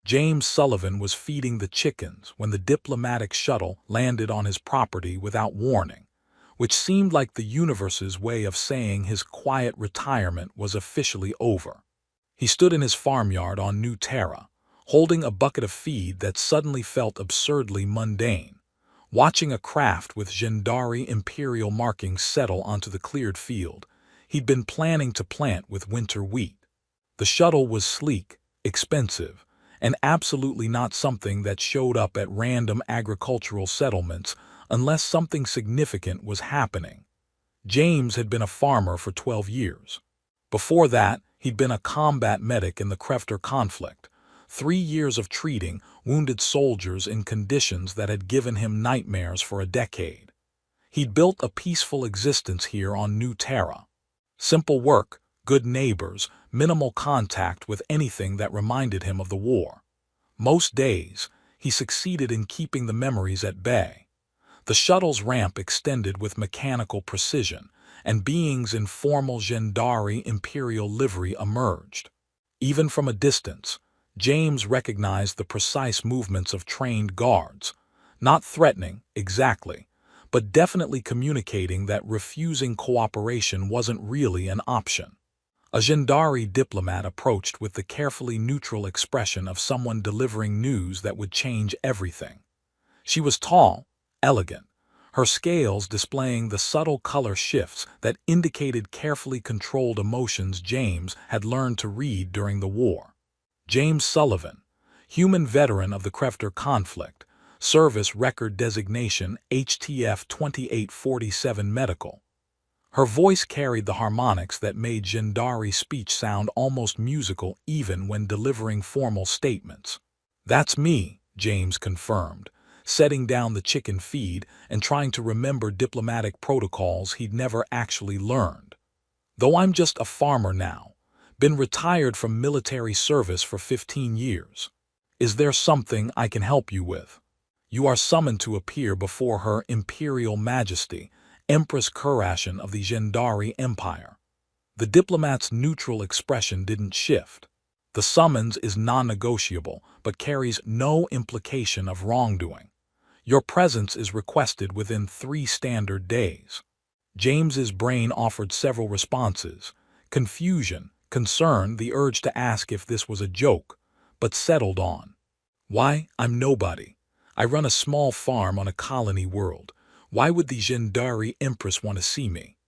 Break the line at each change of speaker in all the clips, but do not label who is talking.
James Sullivan was feeding the chickens when the diplomatic shuttle landed on his property without warning, which seemed like the universe's way of saying his quiet retirement was officially over. He stood in his farmyard on New Terra, holding a bucket of feed that suddenly felt absurdly mundane, watching a craft with Gendari imperial markings settle onto the cleared field he'd been planning to plant with winter wheat. The shuttle was sleek, expensive, and absolutely not something that showed up at random agricultural settlements unless something significant was happening. James had been a farmer for 12 years. Before that, he'd been a combat medic in the Krefter conflict, 3 years of treating wounded soldiers in conditions that had given him nightmares for a decade. He'd built a peaceful existence here on New Terra. Simple work, good neighbors, minimal contact with anything that reminded him of the war. Most days, he succeeded in keeping the memories at bay. The shuttle's ramp extended with mechanical precision, and beings in formal Gendari imperial livery emerged. Even from a distance, James recognized the precise movements of trained guards, not threatening, exactly, but definitely communicating that refusing cooperation wasn't really an option. A Gendari diplomat approached with the carefully neutral expression of someone delivering news that would change everything. She was tall, elegant, her scales displaying the subtle color shifts that indicated carefully controlled emotions James had learned to read during the war. James Sullivan, human veteran of the Krefter conflict, service record designation HTF 2847 medical. Her voice carried the harmonics that made Gendari speech sound almost musical even when delivering formal statements. "That's me," James confirmed, setting down the chicken feed and trying to remember diplomatic protocols he'd never actually learned. "Though I'm just a farmer now, been retired from military service for 15 years. Is there something I can help you with?" You are summoned to appear before Her Imperial Majesty, Empress Kurashin of the Gendari Empire. The diplomat's neutral expression didn't shift. The summons is non-negotiable, but carries no implication of wrongdoing. Your presence is requested within 3 standard days. James's brain offered several responses: confusion, concern, the urge to ask if this was a joke, but settled on, "Why, I'm nobody. I run a small farm on a colony world. Why would the Gendari Empress want to see me?"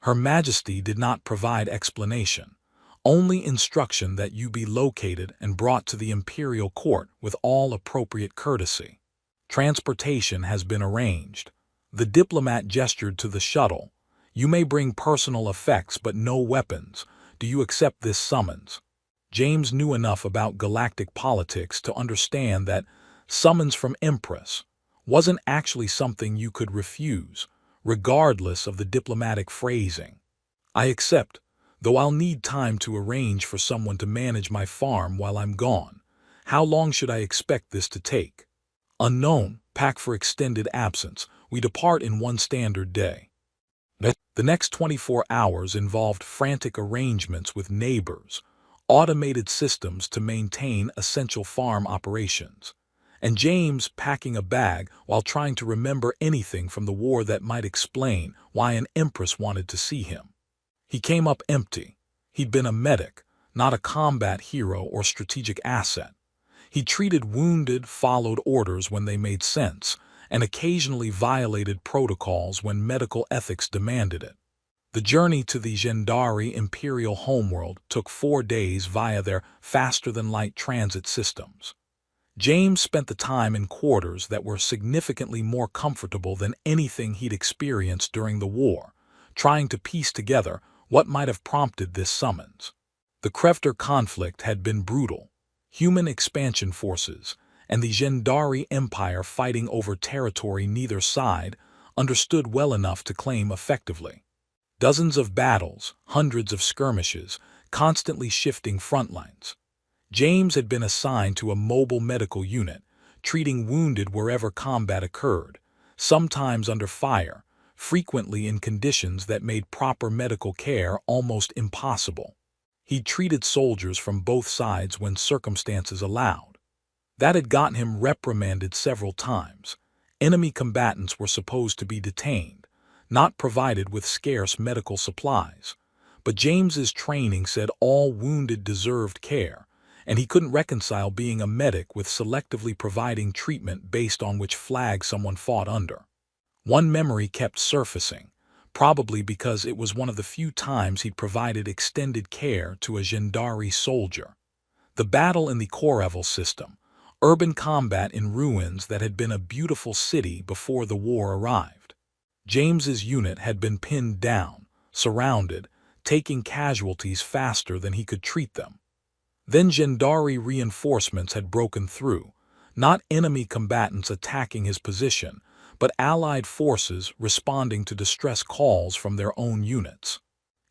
Her Majesty did not provide explanation, only instruction that you be located and brought to the imperial court with all appropriate courtesy. Transportation has been arranged. The diplomat gestured to the shuttle. "You may bring personal effects but no weapons. Do you accept this summons?" James knew enough about galactic politics to understand that summons from Empress wasn't actually something you could refuse, regardless of the diplomatic phrasing. "I accept, though I'll need time to arrange for someone to manage my farm while I'm gone. How long should I expect this to take?" "Unknown, pack for extended absence. We depart in 1 standard day." The next 24 hours involved frantic arrangements with neighbors, automated systems to maintain essential farm operations, and James packing a bag while trying to remember anything from the war that might explain why an empress wanted to see him. He came up empty. He'd been a medic, not a combat hero or strategic asset. He treated wounded, followed orders when they made sense, and occasionally violated protocols when medical ethics demanded it. The journey to the Gendari imperial homeworld took 4 days via their faster-than-light transit systems. James spent the time in quarters that were significantly more comfortable than anything he'd experienced during the war, trying to piece together what might have prompted this summons. The Krefter conflict had been brutal. Human expansion forces and the Gendari Empire fighting over territory neither side understood well enough to claim effectively. Dozens of battles, hundreds of skirmishes, constantly shifting front lines. James had been assigned to a mobile medical unit, treating wounded wherever combat occurred, sometimes under fire, frequently in conditions that made proper medical care almost impossible. He treated soldiers from both sides when circumstances allowed. That had gotten him reprimanded several times. Enemy combatants were supposed to be detained, not provided with scarce medical supplies. But James's training said all wounded deserved care, and he couldn't reconcile being a medic with selectively providing treatment based on which flag someone fought under. One memory kept surfacing, probably because it was one of the few times he'd provided extended care to a Gendari soldier. The battle in the Korevel system, urban combat in ruins that had been a beautiful city before the war arrived. James's unit had been pinned down, surrounded, taking casualties faster than he could treat them. Then Gendari reinforcements had broken through, not enemy combatants attacking his position, but Allied forces responding to distress calls from their own units.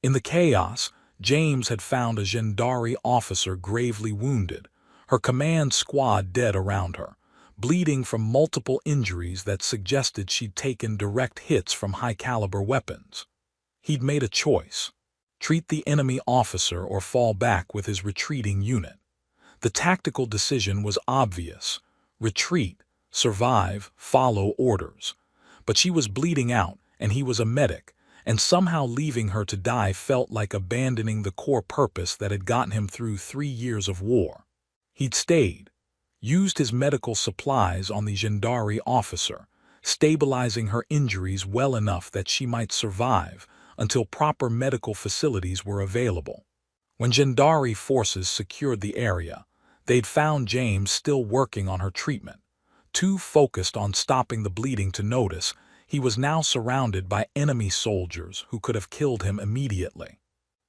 In the chaos, James had found a Gendari officer gravely wounded, her command squad dead around her, bleeding from multiple injuries that suggested she'd taken direct hits from high-caliber weapons. He'd made a choice: treat the enemy officer or fall back with his retreating unit. The tactical decision was obvious: retreat, survive, follow orders. But she was bleeding out, and he was a medic, and somehow leaving her to die felt like abandoning the core purpose that had gotten him through 3 years of war. He'd stayed, used his medical supplies on the Gendari officer, stabilizing her injuries well enough that she might survive until proper medical facilities were available. When Gendari forces secured the area, they'd found James still working on her treatment. Too focused on stopping the bleeding to notice, he was now surrounded by enemy soldiers who could have killed him immediately.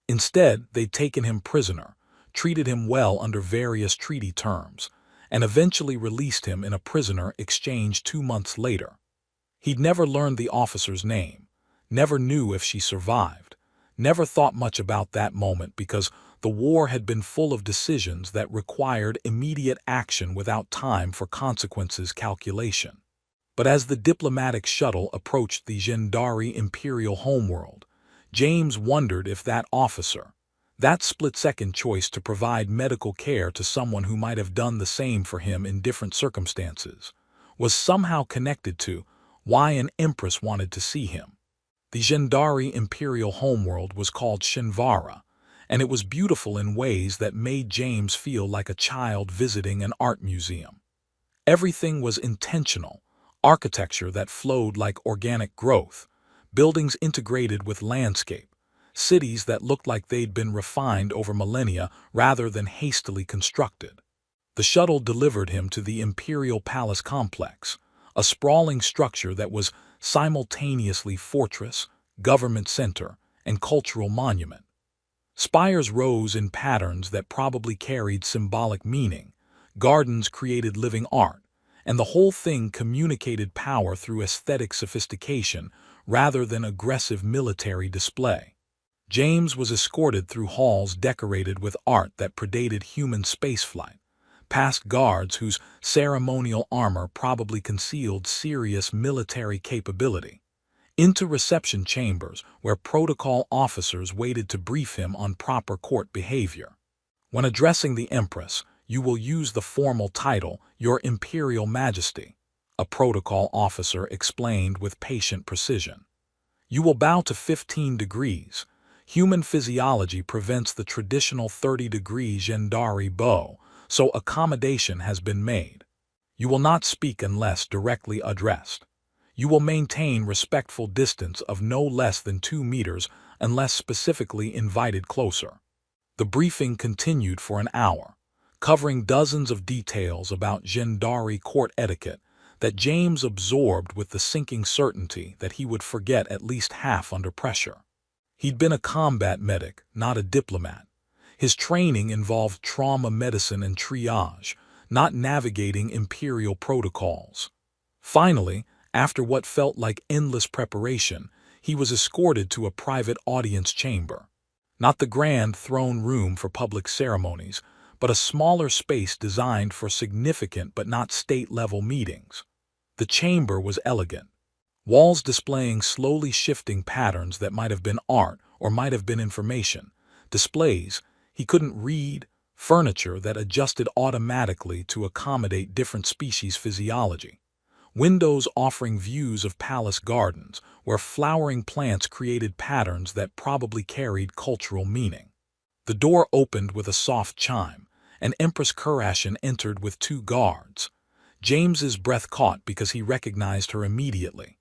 Instead, they'd taken him prisoner, treated him well under various treaty terms, and eventually released him in a prisoner exchange 2 months later. He'd never learned the officer's name, never knew if she survived, never thought much about that moment because the war had been full of decisions that required immediate action without time for consequences calculation. But as the diplomatic shuttle approached the Gendari imperial homeworld, James wondered if that officer, that split-second choice to provide medical care to someone who might have done the same for him in different circumstances, was somehow connected to why an empress wanted to see him. The Gendari imperial homeworld was called Shinvara, and it was beautiful in ways that made James feel like a child visiting an art museum. Everything was intentional, architecture that flowed like organic growth, buildings integrated with landscape, cities that looked like they'd been refined over millennia rather than hastily constructed. The shuttle delivered him to the Imperial Palace complex, a sprawling structure that was simultaneously fortress, government center, and cultural monument. Spires rose in patterns that probably carried symbolic meaning, gardens created living art, and the whole thing communicated power through aesthetic sophistication rather than aggressive military display. James was escorted through halls decorated with art that predated human spaceflight, past guards whose ceremonial armor probably concealed serious military capability, into reception chambers where protocol officers waited to brief him on proper court behavior. When addressing the Empress, you will use the formal title, Your Imperial Majesty, a protocol officer explained with patient precision. You will bow to 15 degrees. Human physiology prevents the traditional 30-degree Gendari bow, so accommodation has been made. You will not speak unless directly addressed. You will maintain respectful distance of no less than 2 meters unless specifically invited closer. The briefing continued for an hour, covering dozens of details about Gendari court etiquette that James absorbed with the sinking certainty that he would forget at least half under pressure. He'd been a combat medic, not a diplomat. His training involved trauma medicine and triage, not navigating imperial protocols. Finally, after what felt like endless preparation, he was escorted to a private audience chamber. Not the grand throne room for public ceremonies, but a smaller space designed for significant but not state-level meetings. The chamber was elegant, walls displaying slowly shifting patterns that might have been art or might have been information, displays he couldn't read, furniture that adjusted automatically to accommodate different species' physiology, windows offering views of palace gardens where flowering plants created patterns that probably carried cultural meaning. The door opened with a soft chime, and Empress Kurashin entered with 2 guards. James's breath caught because he recognized her immediately.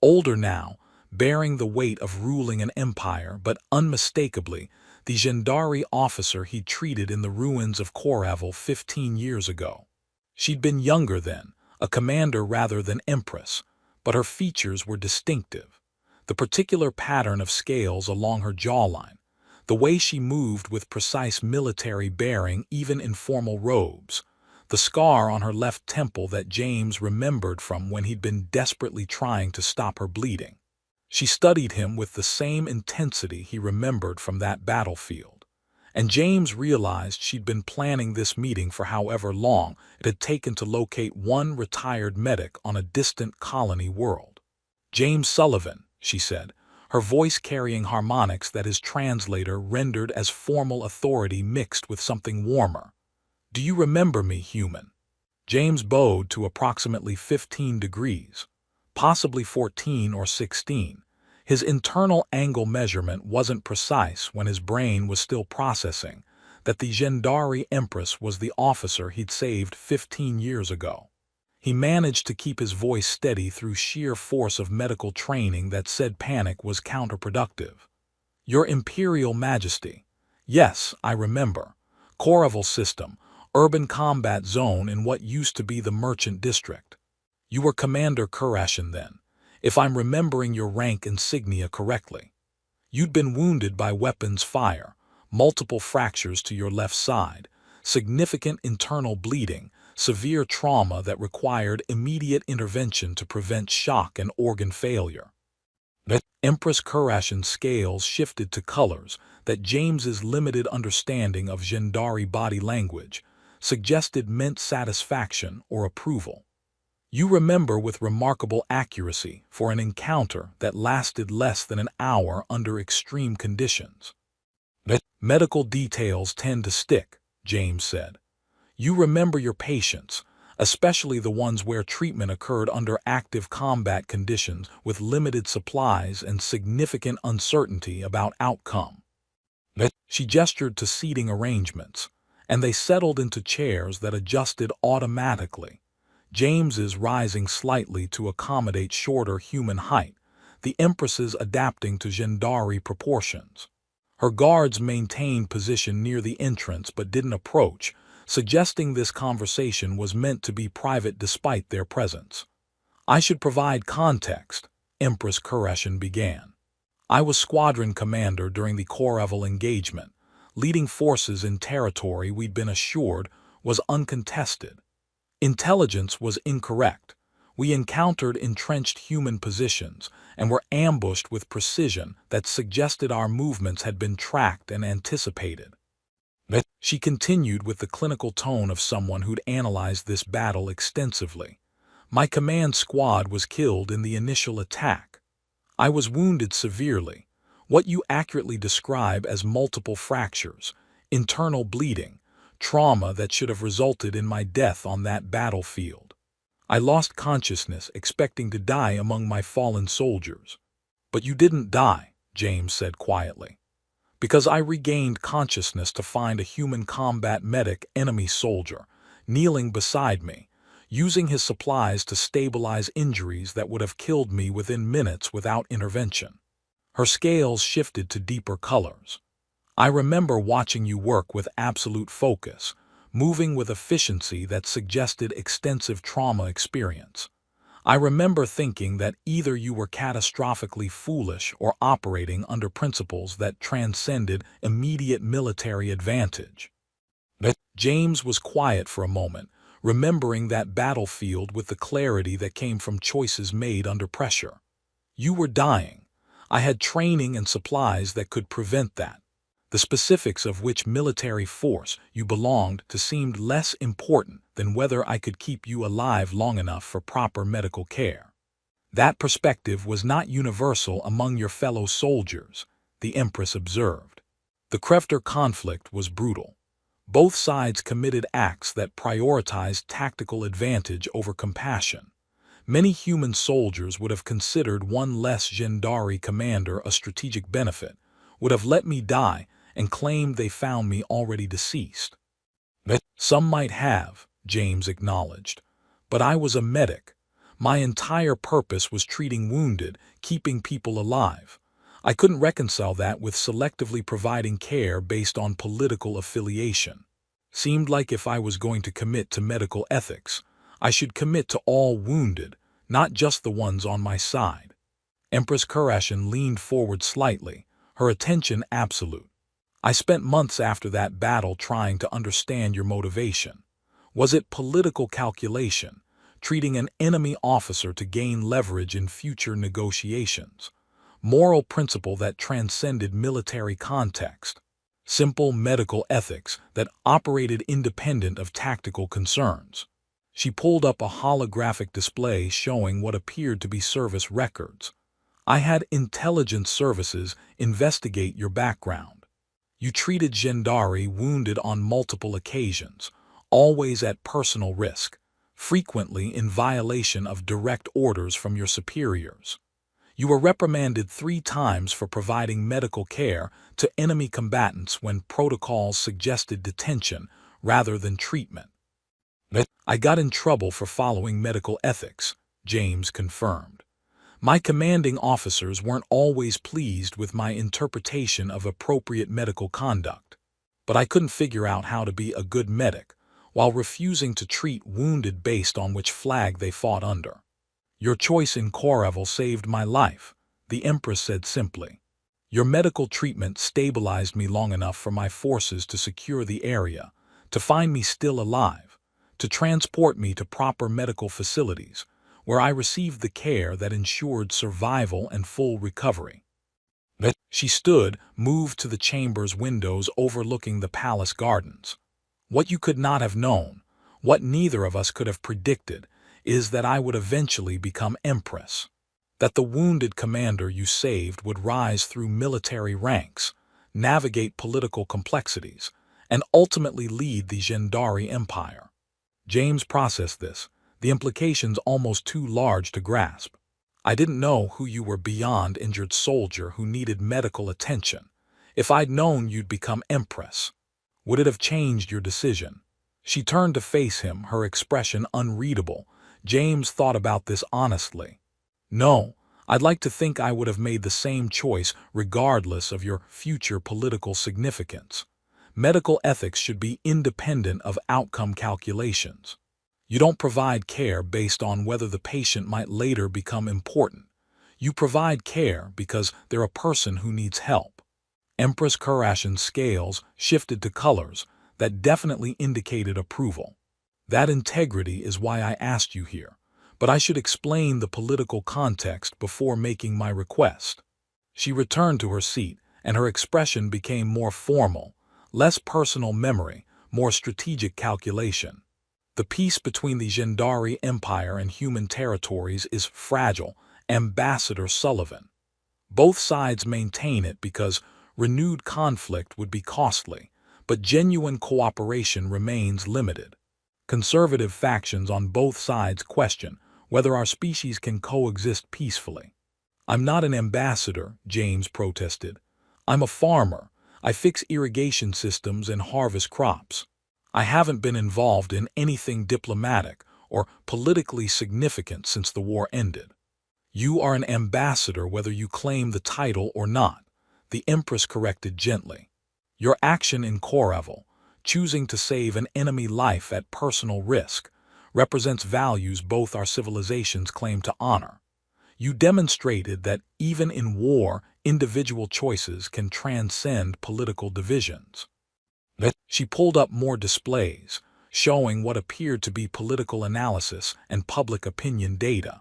Older now, bearing the weight of ruling an empire, but unmistakably the Gendari officer he'd treated in the ruins of Koravel 15 years ago. She'd been younger then, a commander rather than empress, but her features were distinctive. The particular pattern of scales along her jawline, the way she moved with precise military bearing even in formal robes, the scar on her left temple that James remembered from when he'd been desperately trying to stop her bleeding. She studied him with the same intensity he remembered from that battlefield, and James realized she'd been planning this meeting for however long it had taken to locate one retired medic on a distant colony world. "James Sullivan," she said, her voice carrying harmonics that his translator rendered as formal authority mixed with something warmer. "Do you remember me, human?" James bowed to approximately 15 degrees, possibly 14 or 16. His internal angle measurement wasn't precise when his brain was still processing that the Gendari Empress was the officer he'd saved 15 years ago. He managed to keep his voice steady through sheer force of medical training that said panic was counterproductive. "Your Imperial Majesty. Yes, I remember. Koravel system, urban combat zone in what used to be the Merchant District. You were Commander Kurashin then, if I'm remembering your rank insignia correctly. You'd been wounded by weapons fire, multiple fractures to your left side, significant internal bleeding, severe trauma that required immediate intervention to prevent shock and organ failure." Empress Kurashin's scales shifted to colors that James's limited understanding of Gendari body language suggested meant satisfaction or approval. "You remember with remarkable accuracy for an encounter that lasted less than an hour under extreme conditions." "Medical details tend to stick," James said. "You remember your patients, especially the ones where treatment occurred under active combat conditions with limited supplies and significant uncertainty about outcome." She gestured to seating arrangements, and they settled into chairs that adjusted automatically, James's rising slightly to accommodate shorter human height, the Empress's adapting to Gendari proportions. Her guards maintained position near the entrance but didn't approach, suggesting this conversation was meant to be private despite their presence. "I should provide context," Empress Kurashin began. "I was squadron commander during the Koravel engagement, leading forces in territory we'd been assured was uncontested. Intelligence was incorrect. We encountered entrenched human positions and were ambushed with precision that suggested our movements had been tracked and anticipated." She continued with the clinical tone of someone who'd analyzed this battle extensively. "My command squad was killed in the initial attack. I was wounded severely, what you accurately describe as multiple fractures, internal bleeding, trauma that should have resulted in my death on that battlefield. I lost consciousness expecting to die among my fallen soldiers." "But you didn't die," James said quietly. "Because I regained consciousness to find a human combat medic enemy soldier, kneeling beside me, using his supplies to stabilize injuries that would have killed me within minutes without intervention." Her scales shifted to deeper colors. "I remember watching you work with absolute focus, moving with efficiency that suggested extensive trauma experience. I remember thinking that either you were catastrophically foolish or operating under principles that transcended immediate military advantage." James was quiet for a moment, remembering that battlefield with the clarity that came from choices made under pressure. "You were dying. I had training and supplies that could prevent that. The specifics of which military force you belonged to seemed less important than whether I could keep you alive long enough for proper medical care. That perspective was not universal among your fellow soldiers," the Empress observed. "The Krefter conflict was brutal. Both sides committed acts that prioritized tactical advantage over compassion. Many human soldiers would have considered one less Gendari commander a strategic benefit, would have let me die, and claimed they found me already deceased. Some might have, James acknowledged. But I was a medic. My entire purpose was treating wounded, keeping people alive. I couldn't reconcile that with selectively providing care based on political affiliation. Seemed like if I was going to commit to medical ethics, I should commit to all wounded, not just the ones on my side. Empress Kurashin leaned forward slightly, her attention absolute. I spent months after that battle trying to understand your motivation. Was it political calculation, treating an enemy officer to gain leverage in future negotiations? Moral principle that transcended military context? Simple medical ethics that operated independent of tactical concerns? She pulled up a holographic display showing what appeared to be service records. I had intelligence services investigate your background. You treated Gendari wounded on multiple occasions, always at personal risk, frequently in violation of direct orders from your superiors. You were reprimanded 3 times for providing medical care to enemy combatants when protocols suggested detention rather than treatment. I got in trouble for following medical ethics, James confirmed. My commanding officers weren't always pleased with my interpretation of appropriate medical conduct, but I couldn't figure out how to be a good medic while refusing to treat wounded based on which flag they fought under. Your choice in Korevel saved my life, the Empress said simply. Your medical treatment stabilized me long enough for my forces to secure the area, to find me still alive, to transport me to proper medical facilities, where I received the care that ensured survival and full recovery. She stood, moved to the chamber's windows overlooking the palace gardens. What you could not have known, what neither of us could have predicted, is that I would eventually become Empress. That the wounded commander you saved would rise through military ranks, navigate political complexities, and ultimately lead the Gendari Empire. James processed this, the implications almost too large to grasp. I didn't know who you were beyond injured soldier who needed medical attention. If I'd known you'd become Empress, would it have changed your decision? She turned to face him, her expression unreadable. James thought about this honestly. No, I'd like to think I would have made the same choice regardless of your future political significance. Medical ethics should be independent of outcome calculations. You don't provide care based on whether the patient might later become important. You provide care because they're a person who needs help. Empress Kurashin's scales shifted to colors that definitely indicated approval. That integrity is why I asked you here, but I should explain the political context before making my request. She returned to her seat, and her expression became more formal, less personal memory, more strategic calculation. The peace between the Gendari Empire and human territories is fragile, Ambassador Sullivan. Both sides maintain it because renewed conflict would be costly, but genuine cooperation remains limited. Conservative factions on both sides question whether our species can coexist peacefully. I'm not an ambassador, James protested. I'm a farmer. I fix irrigation systems and harvest crops. I haven't been involved in anything diplomatic or politically significant since the war ended. You are an ambassador whether you claim the title or not, the Empress corrected gently. Your action in Korevel, choosing to save an enemy life at personal risk, represents values both our civilizations claim to honor. You demonstrated that even in war, individual choices can transcend political divisions. She pulled up more displays, showing what appeared to be political analysis and public opinion data.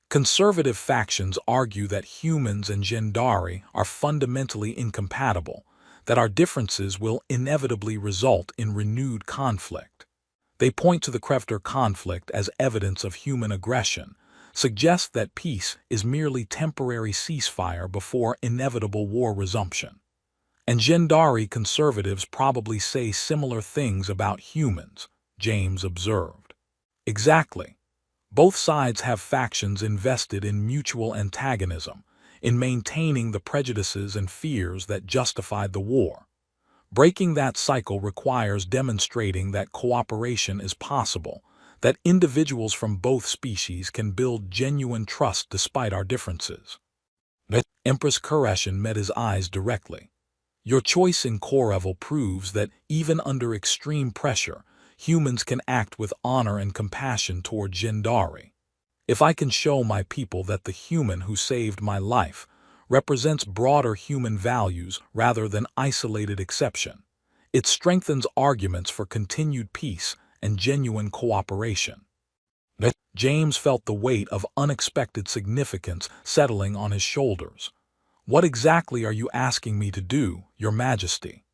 Conservative factions argue that humans and Gendari are fundamentally incompatible, that our differences will inevitably result in renewed conflict. They point to the Krefter conflict as evidence of human aggression, suggest that peace is merely temporary ceasefire before inevitable war resumption. And Gendari conservatives probably say similar things about humans, James observed. Exactly. Both sides have factions invested in mutual antagonism, in maintaining the prejudices and fears that justified the war. Breaking that cycle requires demonstrating that cooperation is possible, that individuals from both species can build genuine trust despite our differences. Empress Kureshin met his eyes directly. Your choice in Korevel proves that even under extreme pressure, humans can act with honor and compassion toward Gendari. If I can show my people that the human who saved my life represents broader human values rather than isolated exception, it strengthens arguments for continued peace and genuine cooperation. James felt the weight of unexpected significance settling on his shoulders. What exactly are you asking me to do, Your Majesty?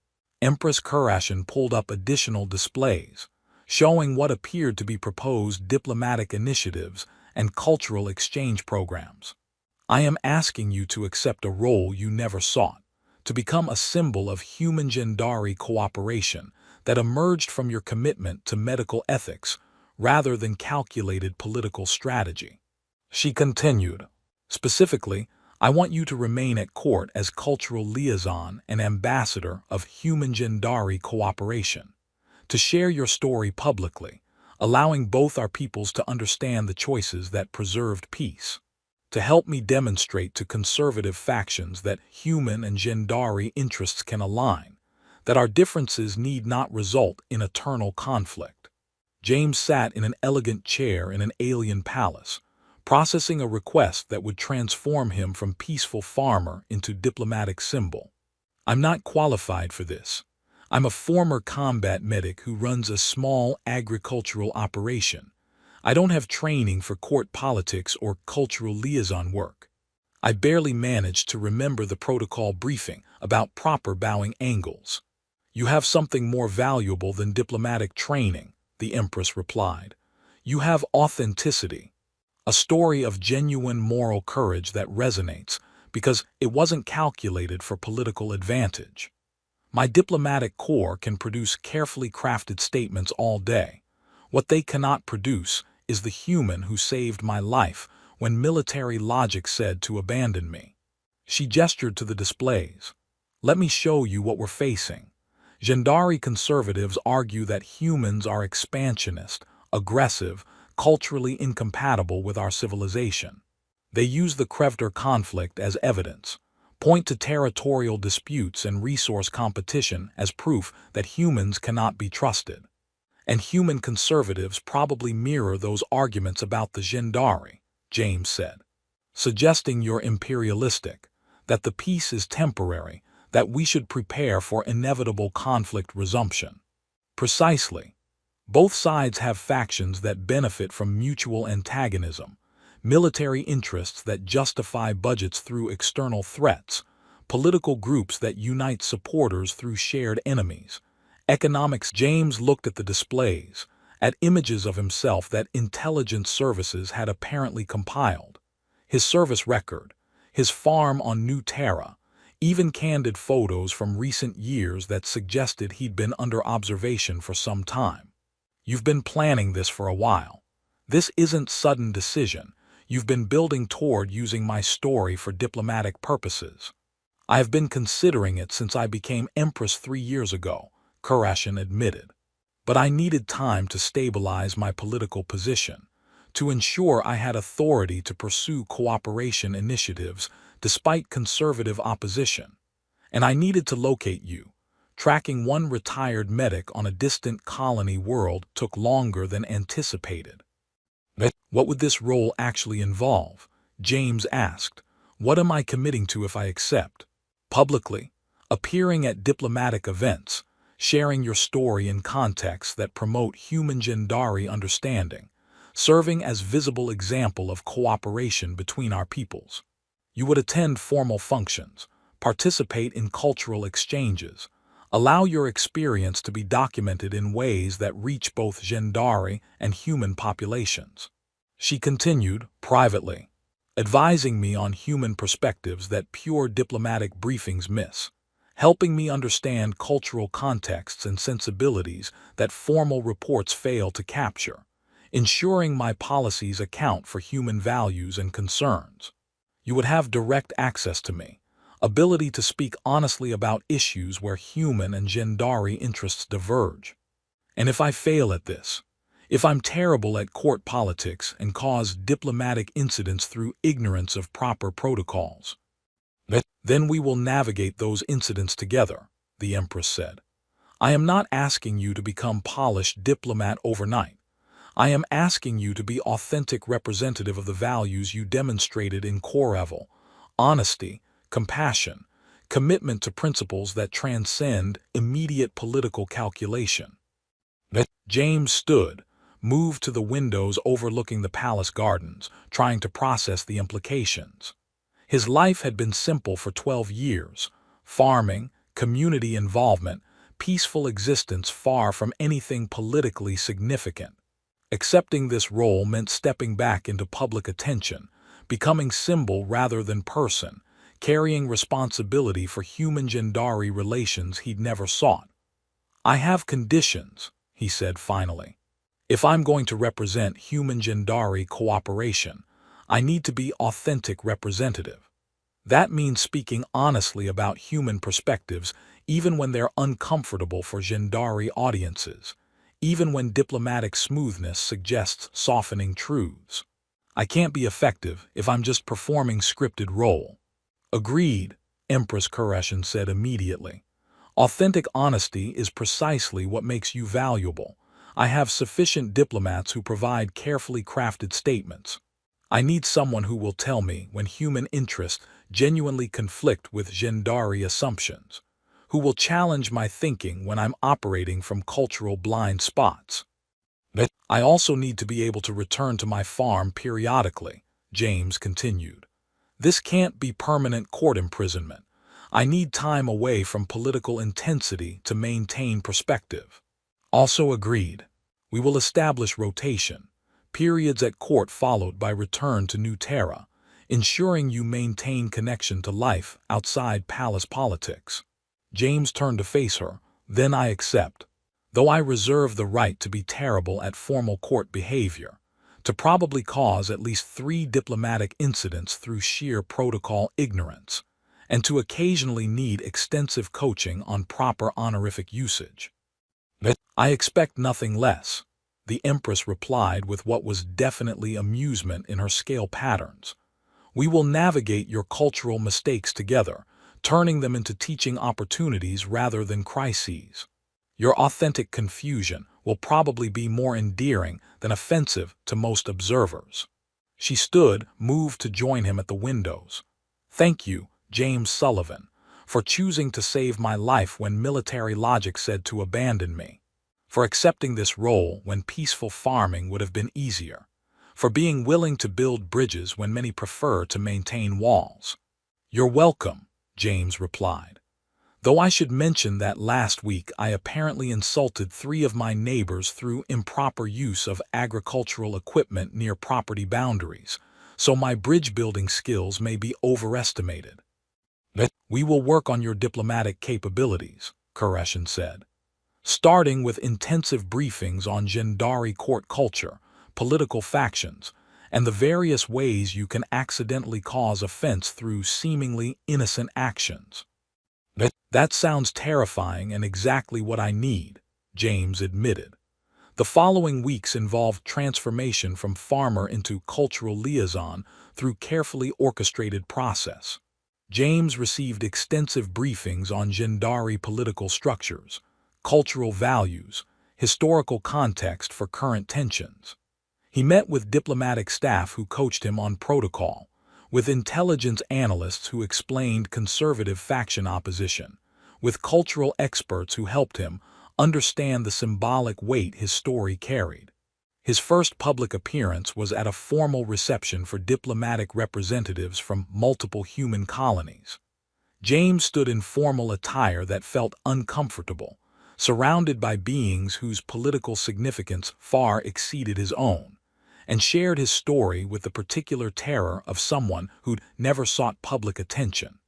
Empress Kureshin pulled up additional displays, showing what appeared to be proposed diplomatic initiatives and cultural exchange programs. I am asking you to accept a role you never sought, to become a symbol of human Gendari cooperation that emerged from your commitment to medical ethics rather than calculated political strategy. She continued, specifically, I want you to remain at court as cultural liaison and ambassador of human Gendari cooperation, to share your story publicly, allowing both our peoples to understand the choices that preserved peace, to help me demonstrate to conservative factions that human and Gendari interests can align, that our differences need not result in eternal conflict. James sat in an elegant chair in an alien palace, processing a request that would transform him from peaceful farmer into diplomatic symbol. I'm not qualified for this. I'm a former combat medic who runs a small agricultural operation. I don't have training for court politics or cultural liaison work. I barely managed to remember the protocol briefing about proper bowing angles. You have something more valuable than diplomatic training, the Empress replied. You have authenticity. A story of genuine moral courage that resonates because it wasn't calculated for political advantage. My diplomatic corps can produce carefully crafted statements all day. What they cannot produce is the human who saved my life when military logic said to abandon me. She gestured to the displays. Let me show you what we're facing. Gendari conservatives argue that humans are expansionist, aggressive, culturally incompatible with our civilization. They use the Krevter conflict as evidence, point to territorial disputes and resource competition as proof that humans cannot be trusted. And human conservatives probably mirror those arguments about the Gendari, James said, suggesting you're imperialistic, that the peace is temporary, that we should prepare for inevitable conflict resumption. Precisely. Both sides have factions that benefit from mutual antagonism, military interests that justify budgets through external threats, political groups that unite supporters through shared enemies, economics. James looked at the displays, at images of himself that intelligence services had apparently compiled, his service record, his farm on New Terra, even candid photos from recent years that suggested he'd been under observation for some time. You've been planning this for a while. This isn't sudden decision. You've been building toward using my story for diplomatic purposes. I have been considering it since I became Empress 3 years ago, Kureshin admitted. But I needed time to stabilize my political position, to ensure I had authority to pursue cooperation initiatives despite conservative opposition. And I needed to locate you. Tracking one retired medic on a distant colony world took longer than anticipated. What would this role actually involve? James asked. What am I committing to if I accept? Publicly, appearing at diplomatic events, sharing your story in contexts that promote human Gendari understanding, serving as visible example of cooperation between our peoples. You would attend formal functions, participate in cultural exchanges, allow your experience to be documented in ways that reach both Gendari and human populations. She continued, privately, advising me on human perspectives that pure diplomatic briefings miss, helping me understand cultural contexts and sensibilities that formal reports fail to capture, ensuring my policies account for human values and concerns. You would have direct access to me, ability to speak honestly about issues where human and Gendari interests diverge. And if I fail at this, if I'm terrible at court politics and cause diplomatic incidents through ignorance of proper protocols, then we will navigate those incidents together, the Empress said. I am not asking you to become polished diplomat overnight. I am asking you to be authentic representative of the values you demonstrated in Korevel: honesty, compassion, commitment to principles that transcend immediate political calculation. James stood, moved to the windows overlooking the palace gardens, trying to process the implications. His life had been simple for 12 years: farming, community involvement, peaceful existence far from anything politically significant. Accepting this role meant stepping back into public attention, becoming symbol rather than person, carrying responsibility for human Gendari relations he'd never sought. I have conditions, he said finally. If I'm going to represent human Gendari cooperation, I need to be authentic representative. That means speaking honestly about human perspectives even when they're uncomfortable for Gendari audiences, even when diplomatic smoothness suggests softening truths. I can't be effective if I'm just performing scripted role. Agreed, Empress Kureshin said immediately. Authentic honesty is precisely what makes you valuable. I have sufficient diplomats who provide carefully crafted statements. I need someone who will tell me when human interests genuinely conflict with Gendari assumptions, who will challenge my thinking when I'm operating from cultural blind spots. I also need to be able to return to my farm periodically, James continued. This can't be permanent court imprisonment. I need time away from political intensity to maintain perspective. Also agreed. We will establish rotation, periods at court followed by return to New Terra, ensuring you maintain connection to life outside palace politics. James turned to face her. Then I accept. Though I reserve the right to be terrible at formal court behavior, to probably cause at least 3 diplomatic incidents through sheer protocol ignorance, and to occasionally need extensive coaching on proper honorific usage. I expect nothing less, the Empress replied with what was definitely amusement in her scale patterns. We will navigate your cultural mistakes together, turning them into teaching opportunities rather than crises. Your authentic confusion will probably be more endearing than offensive to most observers. She stood, moved to join him at the windows. Thank you, James Sullivan, for choosing to save my life when military logic said to abandon me, for accepting this role when peaceful farming would have been easier, for being willing to build bridges when many prefer to maintain walls. You're welcome, James replied. Though I should mention that last week I apparently insulted 3 of my neighbors through improper use of agricultural equipment near property boundaries, so my bridge-building skills may be overestimated. We will work on your diplomatic capabilities, Kureshin said, starting with intensive briefings on Gendari court culture, political factions, and the various ways you can accidentally cause offense through seemingly innocent actions. That sounds terrifying and exactly what I need, James admitted. The following weeks involved transformation from farmer into cultural liaison through carefully orchestrated process. James received extensive briefings on Gendari political structures, cultural values, historical context for current tensions. He met with diplomatic staff who coached him on protocol, with intelligence analysts who explained conservative faction opposition, with cultural experts who helped him understand the symbolic weight his story carried. His first public appearance was at a formal reception for diplomatic representatives from multiple human colonies. James stood in formal attire that felt uncomfortable, surrounded by beings whose political significance far exceeded his own, and shared his story with the particular terror of someone who'd never sought public attention.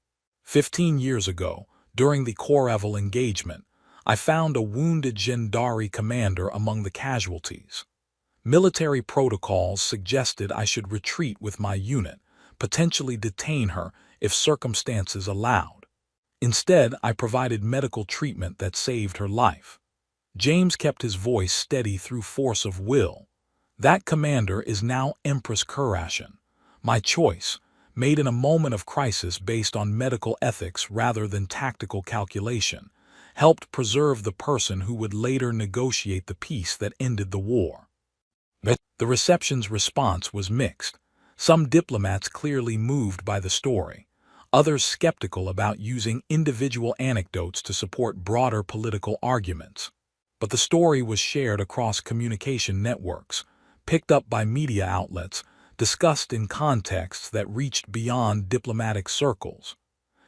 15 years ago, During the Koreval engagement, I found a wounded Gendari commander among the casualties. Military protocols suggested I should retreat with my unit, potentially detain her if circumstances allowed. Instead, I provided medical treatment that saved her life. James kept his voice steady through force of will. That commander is now Empress Kurashin. My choice, made in a moment of crisis based on medical ethics rather than tactical calculation, helped preserve the person who would later negotiate the peace that ended the war. The reception's response was mixed. Some diplomats clearly moved by the story, others skeptical about using individual anecdotes to support broader political arguments. But the story was shared across communication networks, picked up by media outlets, discussed in contexts that reached beyond diplomatic circles.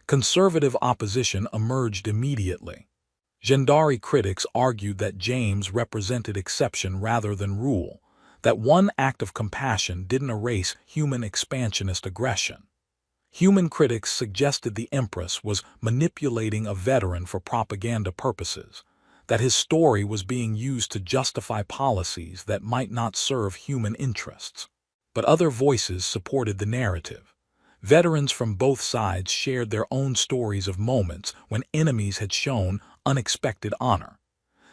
Conservative opposition emerged immediately. Gendari critics argued that James represented exception rather than rule, that one act of compassion didn't erase human expansionist aggression. Human critics suggested the Empress was manipulating a veteran for propaganda purposes, that his story was being used to justify policies that might not serve human interests. But other voices supported the narrative. Veterans from both sides shared their own stories of moments when enemies had shown unexpected honor.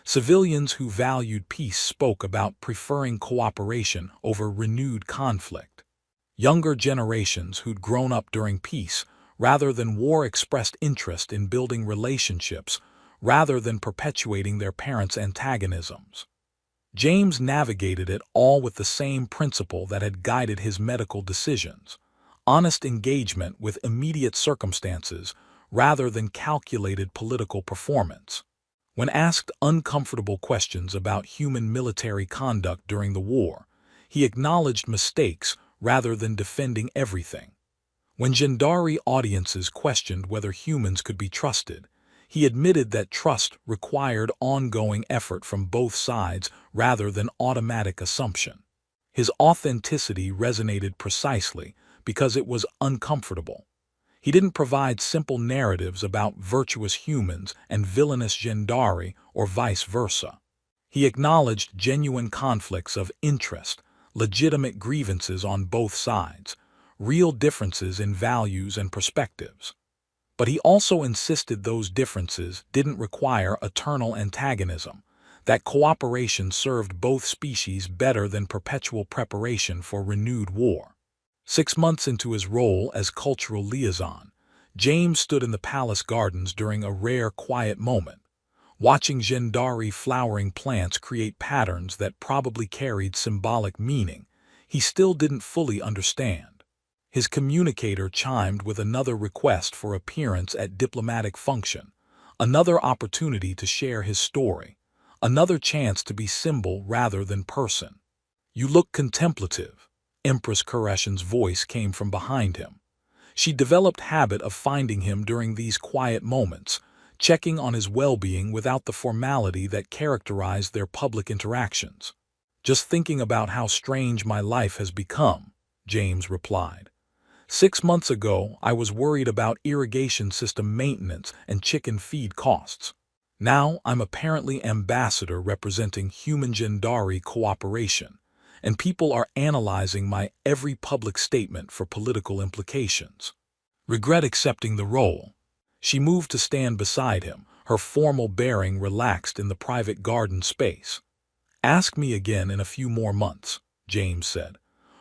Civilians who valued peace spoke about preferring cooperation over renewed conflict. Younger generations who'd grown up during peace rather than war expressed interest in building relationships rather than perpetuating their parents' antagonisms. James navigated it all with the same principle that had guided his medical decisions: honest engagement with immediate circumstances rather than calculated political performance. When asked uncomfortable questions about human military conduct during the war, he acknowledged mistakes rather than defending everything. When Gendari audiences questioned whether humans could be trusted, he admitted that trust required ongoing effort from both sides rather than automatic assumption. His authenticity resonated precisely because it was uncomfortable. He didn't provide simple narratives about virtuous humans and villainous Gendari or vice versa. He acknowledged genuine conflicts of interest, legitimate grievances on both sides, real differences in values and perspectives. But he also insisted those differences didn't require eternal antagonism, that cooperation served both species better than perpetual preparation for renewed war. 6 months into his role as cultural liaison, James stood in the palace gardens during a rare quiet moment, watching Gendari flowering plants create patterns that probably carried symbolic meaning he still didn't fully understand. His communicator chimed with another request for appearance at diplomatic function, another opportunity to share his story, another chance to be symbol rather than person. "You look contemplative." Empress Kurashin's voice came from behind him. She developed habit of finding him during these quiet moments, checking on his well-being without the formality that characterized their public interactions. "Just thinking about how strange my life has become," James replied. 6 months ago, I was worried about irrigation system maintenance and chicken feed costs. Now I'm apparently ambassador representing human Gendari cooperation, and people are analyzing my every public statement for political implications. Regret accepting the role. She moved to stand beside him, her formal bearing relaxed in the private garden space. "Ask me again in a few more months," James said.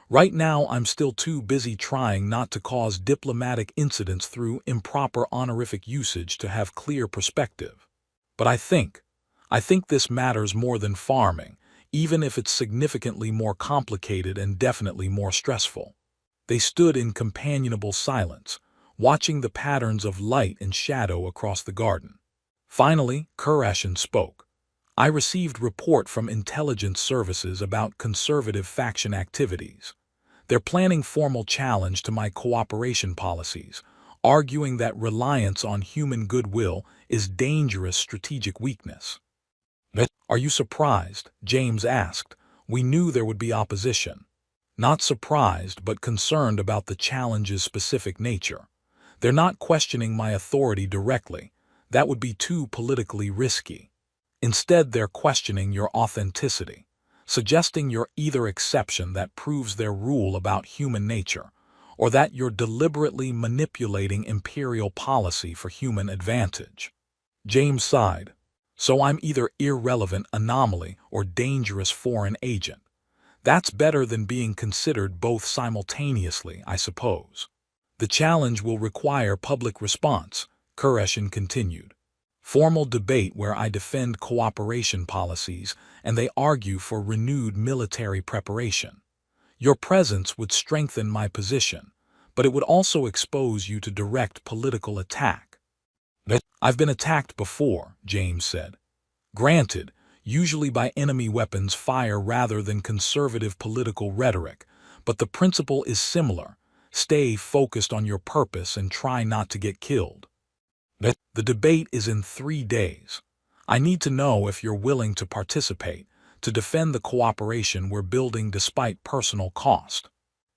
"Right now I'm still too busy trying not to cause diplomatic incidents through improper honorific usage to have clear perspective. But I think this matters more than farming, even if it's significantly more complicated and definitely more stressful." They stood in companionable silence, watching the patterns of light and shadow across the garden. Finally, Kurashin spoke. "I received report from intelligence services about conservative faction activities. They're planning formal challenge to my cooperation policies, arguing that reliance on human goodwill is dangerous strategic weakness." "Are you surprised?" James asked. "We knew there would be opposition." "Not surprised, but concerned about the challenge's specific nature. They're not questioning my authority directly. That would be too politically risky. Instead, they're questioning your authenticity, suggesting you're either exception that proves their rule about human nature, or that you're deliberately manipulating imperial policy for human advantage. James sighed. So I'm either irrelevant anomaly or dangerous foreign agent. That's better than being considered both simultaneously, I suppose. The challenge will require public response, Qureshi continued. Formal debate where I defend cooperation policies and they argue for renewed military preparation. Your presence would strengthen my position, but it would also expose you to direct political attack. I've been attacked before, James said. Granted, usually by enemy weapons fire rather than conservative political rhetoric, but the principle is similar. Stay focused on your purpose and try not to get killed. The debate is in 3 days. I need to know if you're willing to participate, to defend the cooperation we're building despite personal cost.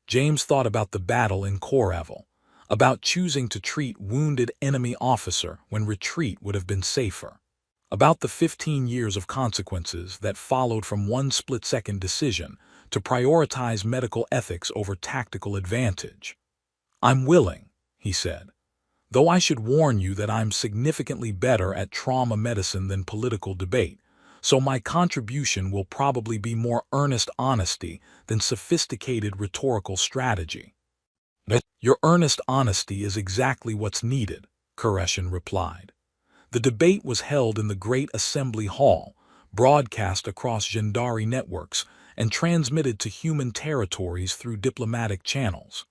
James thought about the battle in Koravel, about choosing to treat wounded enemy officer when retreat would have been safer, about the 15 years of consequences that followed from one split-second decision to prioritize medical ethics over tactical advantage. I'm willing, he said, though I should warn you that I'm significantly better at trauma medicine than political debate, so my contribution will probably be more earnest honesty than sophisticated rhetorical strategy. Your earnest honesty is exactly what's needed, Qureshi replied. The debate was held in the Great Assembly Hall, broadcast across Gendari networks, and transmitted to human territories through diplomatic channels.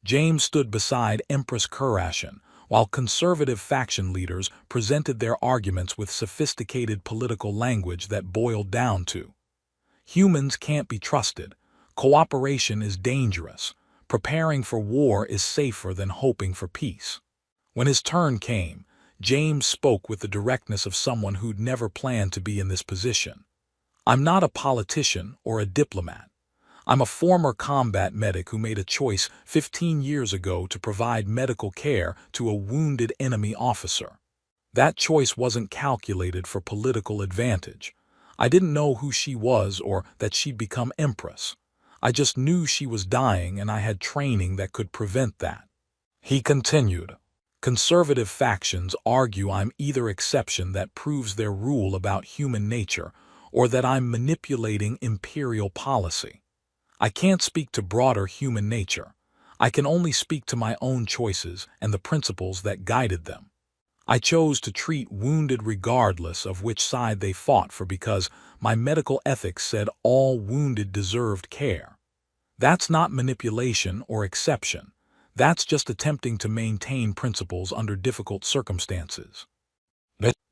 James stood beside Empress Qureshi, while conservative faction leaders presented their arguments with sophisticated political language that boiled down to: humans can't be trusted, cooperation is dangerous, preparing for war is safer than hoping for peace. When his turn came, James spoke with the directness of someone who'd never planned to be in this position. I'm not a politician or a diplomat. I'm a former combat medic who made a choice 15 years ago to provide medical care to a wounded enemy officer. That choice wasn't calculated for political advantage. I didn't know who she was or that she'd become empress. I just knew she was dying and I had training that could prevent that. He continued. Conservative factions argue I'm either exception that proves their rule about human nature or that I'm manipulating imperial policy. I can't speak to broader human nature. I can only speak to my own choices and the principles that guided them. I chose to treat wounded regardless of which side they fought for because my medical ethics said all wounded deserved care. That's not manipulation or exception. That's just attempting to maintain principles under difficult circumstances.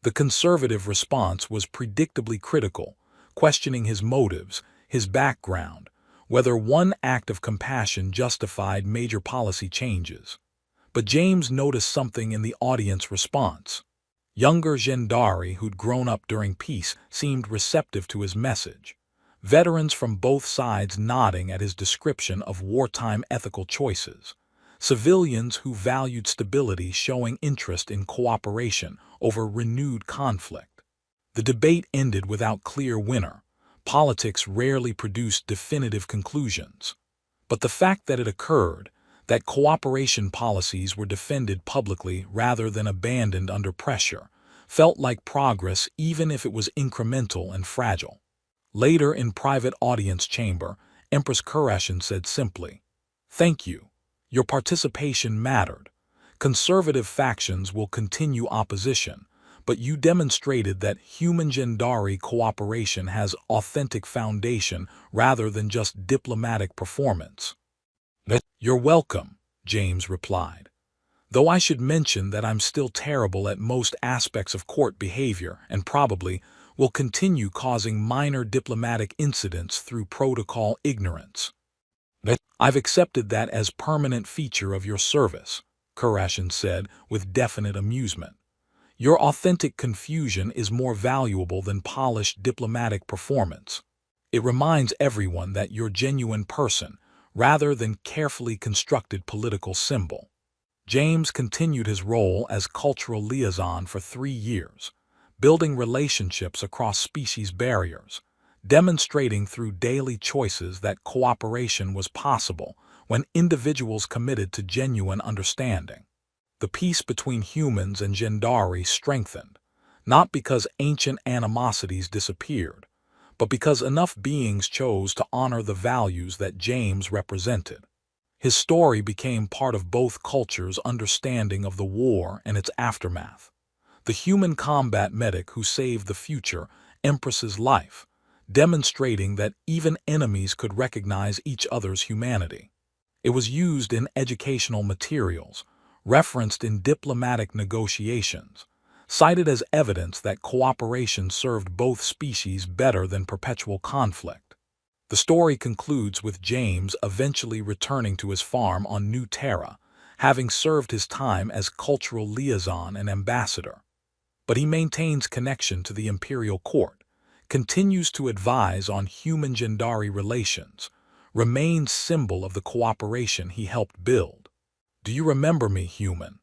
The conservative response was predictably critical, questioning his motives, his background, whether one act of compassion justified major policy changes. But James noticed something in the audience response. Younger Gendari who'd grown up during peace seemed receptive to his message. Veterans from both sides nodding at his description of wartime ethical choices. Civilians who valued stability showing interest in cooperation over renewed conflict. The debate ended without clear winner. Politics rarely produced definitive conclusions. But the fact that it occurred, that cooperation policies were defended publicly rather than abandoned under pressure, felt like progress even if it was incremental and fragile. Later in private audience chamber, Empress Qureshi said simply, "Thank you. Your participation mattered. Conservative factions will continue opposition, but you demonstrated that human Gendari cooperation has authentic foundation rather than just diplomatic performance." "You're welcome," James replied. "Though I should mention that I'm still terrible at most aspects of court behavior and probably will continue causing minor diplomatic incidents through protocol ignorance." "I've accepted that as permanent feature of your service," Qureshi said with definite amusement. "Your authentic confusion is more valuable than polished diplomatic performance. It reminds everyone that you're a genuine person, rather than carefully constructed political symbol." James continued his role as cultural liaison for 3 years, building relationships across species barriers, demonstrating through daily choices that cooperation was possible when individuals committed to genuine understanding. The peace between humans and Gendari strengthened, not because ancient animosities disappeared, but because enough beings chose to honor the values that James represented. His story became part of both cultures' understanding of the war and its aftermath. The human combat medic who saved the future empress's life, demonstrating that even enemies could recognize each other's humanity. It was used in educational materials, referenced in diplomatic negotiations, cited as evidence that cooperation served both species better than perpetual conflict. The story concludes with James eventually returning to his farm on New Terra, having served his time as cultural liaison and ambassador. But he maintains connection to the imperial court, continues to advise on human Gendari relations, remains symbol of the cooperation he helped build. "Do you remember me, human?"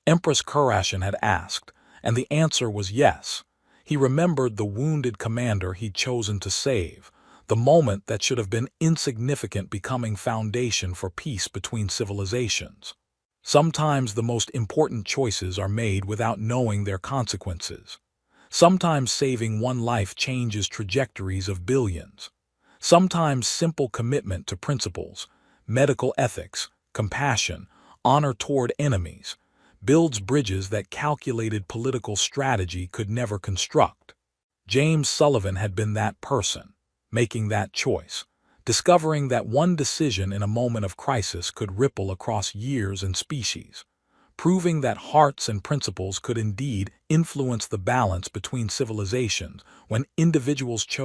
Empress Kurashin had asked, and the answer was yes. He remembered the wounded commander he'd chosen to save, the moment that should have been insignificant becoming foundation for peace between civilizations. Sometimes the most important choices are made without knowing their consequences. Sometimes saving one life changes trajectories of billions. Sometimes simple commitment to principles, medical ethics, compassion, honor toward enemies, builds bridges that calculated political strategy could never construct. James Sullivan had been that person, making that choice, discovering that one decision in a moment of crisis could ripple across years and species, proving that hearts and principles could indeed influence the balance between civilizations when individuals chose